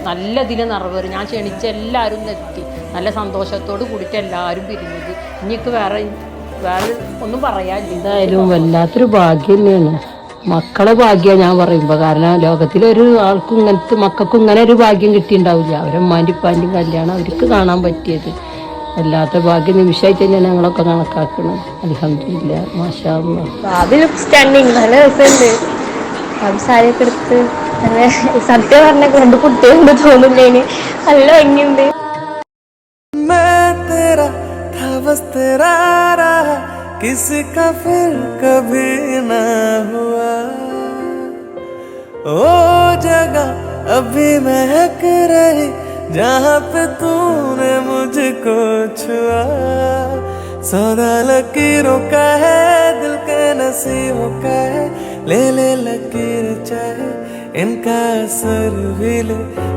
നല്ല ഇതിൽ നിറവേറി. ഞാൻ ക്ഷണിച്ച എല്ലാവരും എത്തി, നല്ല സന്തോഷത്തോട് കൂടിയിട്ട് എല്ലാവരും പിരിഞ്ഞത്. ഇനിക്ക് വേറെ ഒന്നും പറയാനില്ല. എന്തായാലും വല്ലാത്തൊരു ഭാഗ്യം തന്നെയാണ്, മക്കളെ ഭാഗ്യമാണ് ഞാൻ പറയുമ്പോൾ. കാരണം ലോകത്തിലൊരു ആൾക്കും ഇങ്ങനത്തെ മക്കൾക്കും ഇങ്ങനെ ഒരു ഭാഗ്യം കിട്ടിയിട്ടുണ്ടാവില്ല. അവരമ്മാൻ്റെ ഉപ്പാൻ്റെയും കല്യാണം അവർക്ക് കാണാൻ പറ്റിയത് വല്ലാത്ത ഭാഗ്യ നിമിഷമായിട്ട് തന്നെയാണ് ഞങ്ങളൊക്കെ കണക്കാക്കുന്നത്. അൽഹംദുലില്ലാ, മാഷാ അല്ലാഹ്. അതിൽ സ്റ്റണ്ടിങ് നല്ല രസമുണ്ട്. സാരിയൊക്കെ എടുത്ത് നല്ല സത്യം പറഞ്ഞ രണ്ട് കുട്ടികളുണ്ട് തോന്നുന്നതിന് നല്ല ഭംഗിയുണ്ട്. किसका फिर कभी ना हुआ ओ जगह अभी महक रही जहाँ पे तूने मुझको छुआ. सौदा लकीरों का है, दिल के नसीबों का है. ले ले लकीर चाहे इनका असर भी ले,